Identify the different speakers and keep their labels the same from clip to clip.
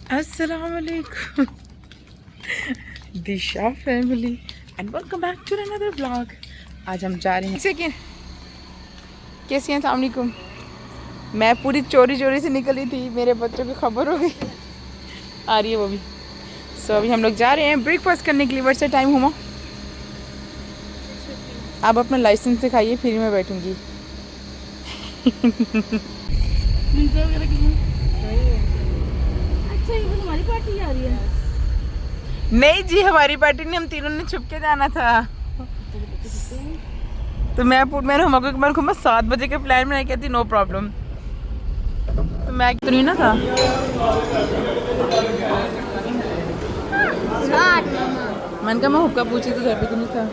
Speaker 1: السلام علیکم Disha family and welcome back to اندر بلاگ. آج ہم جا رہے ہیں. سیکنڈ کیسی ہیں؟ السلام علیکم. میں پوری چوری سے نکلی تھی, میرے بچوں کی خبر ہو گئی, آ رہی ہے وہ بھی. سو ابھی ہم لوگ جا رہے ہیں بریک فاسٹ کرنے کے لیے. وٹ سے ٹائم ہوا؟ آپ اپنا لائسنس دکھائیے پھر میں بیٹھوں گی.
Speaker 2: ہماری پارٹی آ رہی ہے.
Speaker 1: نہیں جی, ہماری پارٹی نہیں, ہم تینوں نے چھپ کے جانا تھا. تو میں نے ہم 7 بجے کے پلان میں کہتی نو پرابلم. تو میں تو نہیں نا تھا. میں نے کہا میں حکا پوچھی تو گھر پہ تو نہیں تھا.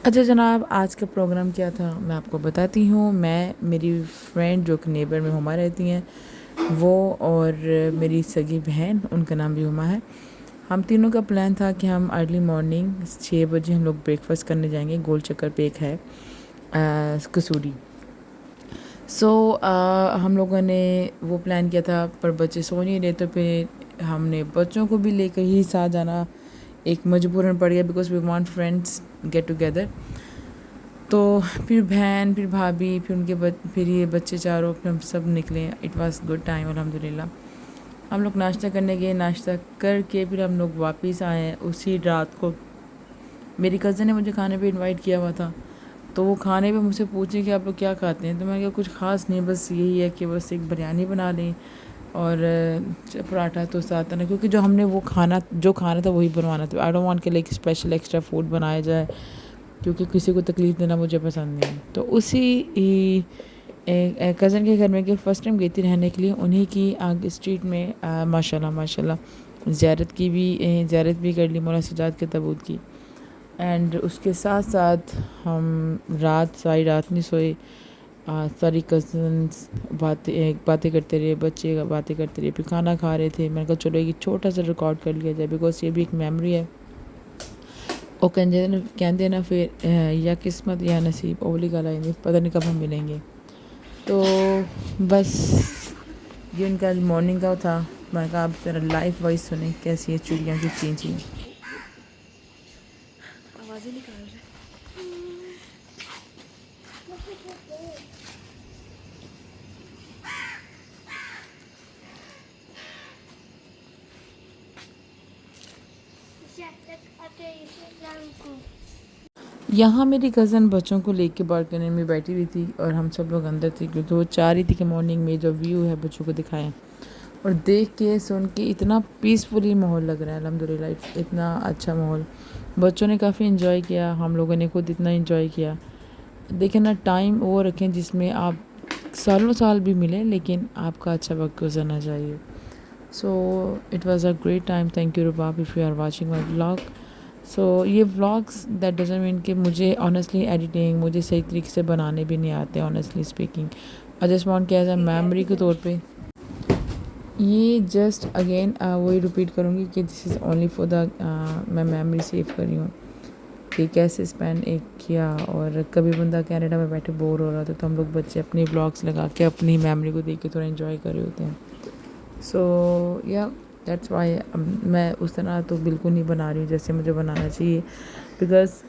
Speaker 1: اچھا جناب, آج کا پروگرام کیا تھا میں آپ کو بتاتی ہوں. میں, میری فرینڈ جو کہ نیبر میں ہما رہتی ہیں وہ, اور میری سگی بہن, ان کا نام بھی ہما ہے. ہم تینوں کا پلان تھا کہ ہم ارلی مارننگ 6 بجے ہم لوگ بریک فاسٹ کرنے جائیں گے. گول چکر پہ ایک ہے کسوری. سو ہم لوگوں نے وہ پلان کیا تھا, پر بچے سو نہیں رہے, تو پھر ہم نے بچوں کو بھی لے کر ہی ساتھ جانا ایک مجبوراً پڑ گیا, because we want friends get together. تو پھر بہن, پھر بھابھی, پھر ان کے پھر یہ بچے چاروں, پھر ہم سب نکلے. اٹ واز گڈ ٹائم الحمد للہ. ہم لوگ ناشتہ کرنے گئے, ناشتہ کر کے پھر ہم لوگ واپس آئے. اسی رات کو میری کزن نے مجھے کھانے پہ انوائٹ کیا ہوا تھا, تو وہ کھانے پہ مجھ سے پوچھیں کہ آپ لوگ کیا کھاتے ہیں. تو میں نے کہا کچھ خاص نہیں, بس یہی ہے کہ بس ایک بریانی بنا لیں اور پراٹھا تو ساتھ نا, کیونکہ جو ہم نے وہ کھانا تھا وہی بنوانا تھا. آئی ڈونٹ وانٹ کہ لائک اسپیشل ایکسٹرا فوڈ بنایا جائے, کیونکہ کسی کو تکلیف دینا مجھے پسند نہیں. تو اسی کزن کے گھر میں کہ فرسٹ ٹائم گئی تھی رہنے کے لیے, انہیں کی آگے اسٹریٹ میں ماشاء اللہ زیارت بھی کر لی مولانا سجاد کے تابوت کی. اینڈ اس کے ساتھ ساتھ ہم ساری رات نہیں سوئے. ساری کزنس باتیں کرتے رہے, بچے باتیں کرتے رہے, پھر کھانا کھا رہے تھے. میں نے کہا چلو ایک چھوٹا سا ریکارڈ کر لیا جائے, بیکاز یہ بھی ایک میموری ہے. وہ کہتے نا پھر یا قسمت یا نصیب, اولی گالا نہیں, پتہ نہیں کب ہم ملیں گے. تو بس یہ ان کا مارننگ کا تھا. میں نے کہا آپ ذرا لائف وائز سنیں کیسی ہے چڑیاں کی چینچیں.
Speaker 2: آوازیں نکال رہے.
Speaker 1: یہاں میری کزن بچوں کو لے کے بالکنی میں بیٹھی ہوئی تھی, اور ہم سب لوگ اندر تھے, کیونکہ وہ چاہ رہی تھی کہ مارننگ میں جو ویو ہے بچوں کو دکھائیں. اور دیکھ کے سن کے اتنا پیسفلی ماحول لگ رہا ہے الحمد للہ, اتنا اچھا ماحول. بچوں نے کافی انجوائے کیا, ہم لوگوں نے خود اتنا انجوائے کیا. دیکھیں نا, ٹائم وہ رکھیں جس میں آپ سالوں سال بھی ملیں, لیکن آپ کا اچھا وقت گزرنا چاہیے. So it was a great time. Thank you Rabab if you are watching my vlog. So یہ ولاگس دیٹ ڈزنٹ مین کہ مجھے آنیسٹلی ایڈیٹنگ مجھے صحیح طریقے سے بنانے بھی نہیں آتے. Honestly speaking, I just want کہ ایز اے میموری کے طور پہ یہ جسٹ اگین وہی ریپیٹ کروں گی کہ دس از اونلی فار دا, میں میموری سیو کر رہی ہوں کہ کیسے اسپینڈ ایک کیا. اور کبھی بندہ کینیڈا میں بیٹھے بور ہو رہا تھا, تو ہم لوگ بچے اپنی ولاگس لگا کے اپنی میموری کو دیکھ کے تھوڑا انجوائے کر رہے ہوتے ہیں. سو یا دیٹس وائی میں اس طرح تو بالکل نہیں بنا رہی ہوں جیسے مجھے بنانا چاہیے, بیکاز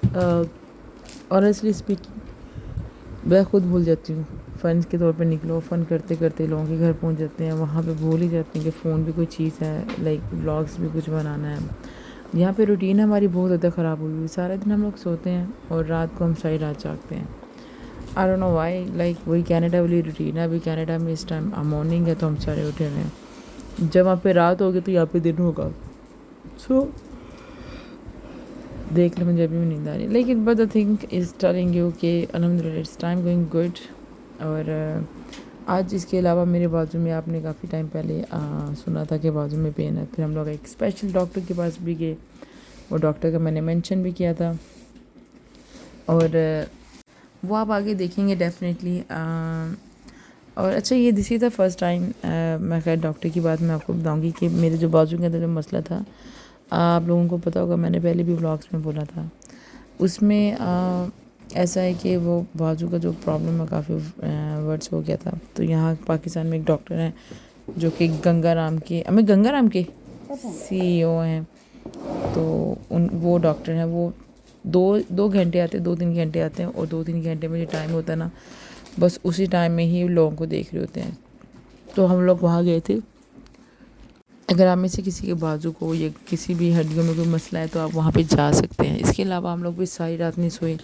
Speaker 1: آنیسٹلی اسپیکنگ میں خود بھول جاتی ہوں. فن کے طور پہ نکلو, فن کرتے کرتے لوگوں کے گھر پہنچ جاتے ہیں, وہاں پہ بھول ہی جاتے ہیں کہ فون بھی کوئی چیز ہے, لائک ولاگس بھی کچھ بنانا ہے. یہاں پہ روٹین ہماری بہت زیادہ خراب ہوئی ہوئی. سارے دن ہم لوگ سوتے ہیں اور رات کو ہم ساری رات جاگتے ہیں. I don't know why, like وہی کینیڈا والی روٹین ہے. ابھی کینیڈا میں اس ٹائم مارننگ ہے تو ہم سارے اٹھے ہوئے ہیں, جب وہاں پہ رات ہوگی تو یہاں پہ دن ہوگا. سو دیکھ لیں, مجھے ابھی بھی نیند آ رہی ہے, لیکن but the thing is telling you کہ الحمد للہ اٹس ٹائم گوئنگ گڈ. اور آج اس کے علاوہ میرے بازو میں, آپ نے کافی ٹائم پہلے سنا تھا کہ بازو میں پین ہے. پھر ہم لوگ ایک اسپیشل ڈاکٹر کے پاس بھی گئے, وہ ڈاکٹر کا میں نے مینشن بھی کیا تھا, اور وہ آپ آگے دیکھیں گے ڈیفینیٹلی. اور اچھا, یہ دس از دا فرسٹ ٹائم میں خیر ڈاکٹر کی بات میں آپ کو بتاؤں گی کہ میرے جو بازو کے اندر جو مسئلہ تھا, آپ لوگوں کو پتہ ہوگا, میں نے پہلے بھی ولاگس میں بولا تھا, اس میں ایسا ہے کہ وہ بازو کا جو پرابلم ہے کافی ورڈس ہو گیا تھا، تو یہاں پاکستان میں ایک ڈاکٹر ہیں جو کہ گنگا رام کے سی ای او ہیں، تو وہ ڈاکٹر ہیں، وہ دو گھنٹے آتے ہیں، 2-3 گھنٹے آتے ہیں، اور 2-3 گھنٹے میں جو ٹائم ہوتا ہے نا، بس اسی ٹائم میں ہی لوگوں کو دیکھ رہے ہوتے ہیں. تو ہم لوگ وہاں گئے تھے. اگر آپ میں سے کسی کے بازو کو یا کسی بھی ہڈیوں میں کوئی مسئلہ ہے تو آپ وہاں پہ جا سکتے ہیں. اس کے علاوہ ہم لوگ بھی ساری رات نہیں سوئے.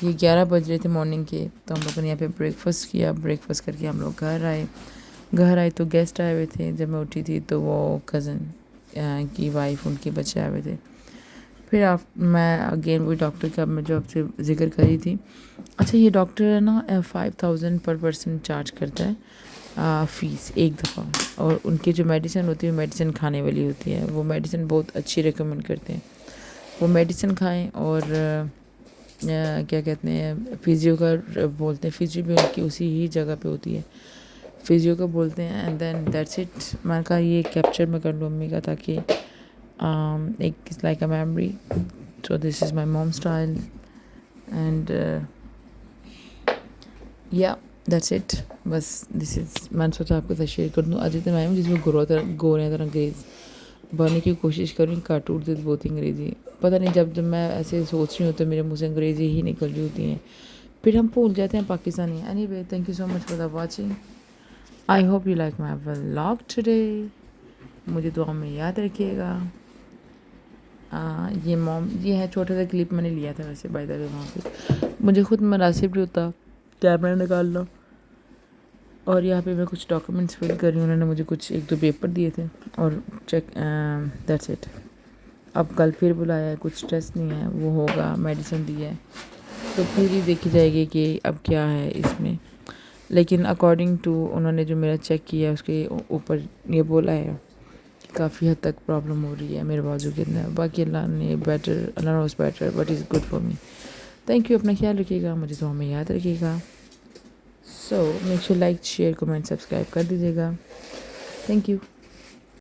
Speaker 1: یہ 11 بج رہے تھے مارننگ کے، تو ہم لوگوں نے یہاں پہ بریک فاسٹ کیا. بریک فاسٹ کر کے ہم لوگ گھر آئے تو گیسٹ آئے ہوئے تھے. جب میں اٹھی تھی تو وہ کزن کی وائف، ان کے بچے آئے ہوئے تھے. پھر میں اگین وہی ڈاکٹر کا میں جو آپ سے ذکر کری تھی. اچھا، یہ ڈاکٹر ہے نا 5000 پر پرسن چارج کرتا ہے فیس ایک دفعہ، اور ان کی جو میڈیسن ہوتی ہے وہ میڈیسن کھانے والی ہوتی ہے. وہ میڈیسن بہت اچھی ریکمنڈ کرتے ہیں. وہ میڈیسن کھائیں، اور کیا کہتے ہیں، فزیو کا بولتے ہیں، فزیو بھی ان کی اسی ہی جگہ پہ ہوتی ہے، فزیو کا بولتے ہیں. And then that's it. میں نے کہا یہ کیپچر میں کر لوں امی کا، تاکہ ایک like a memory. So this is my mom style, and یا دیٹس اٹ. بس دس از، میں نے سوچا آپ کے ساتھ شیئر کر دوں. آج اتنے آئے جس میں گورے طرح انگریز بننے کی کوشش کروں، کاٹ اڑ دیتی بہت انگریزی. پتہ نہیں جب میں ایسے سوچ رہی ہوں تو میرے منہ سے انگریزی ہی نکل رہی ہوتی ہیں، پھر ہم بھول جاتے ہیں Pakistani. Any way, thank you so much for the watching. I hope you like my vlog today. مجھے دعا میں یاد رکھیے گا. یہ ہے چھوٹا سا کلپ میں نے لیا تھا ویسے، بائی دا وے. وہاں پہ مجھے خود مناسب نہیں ہوتا کیمرہ نکالنا. اور یہاں پہ میں کچھ ڈاکیومنٹس فل کر رہی ہوں. انہوں نے مجھے کچھ 1-2 پیپر دیے تھے، اور چیک دیٹس اٹ. اب کل پھر بلایا ہے، کچھ ٹیسٹ نہیں ہے، وہ ہوگا. میڈیسن دی ہے تو پھر ہی دیکھی جائے گی کہ اب کیا ہے اس میں. لیکن اکارڈنگ ٹو انہوں نے جو میرا چیک کیا، اس کے اوپر یہ بولا ہے کہ کافی حد تک پرابلم ہو رہی ہے میرے بازو کے اندر. باقی Allah knows better, but is good for me. Thank you. اپنا خیال رکھیے گا، مجھے دعا میں یاد رکھیے گا. So make sure like, share, comment, subscribe کر دیجیے گا. Thank you.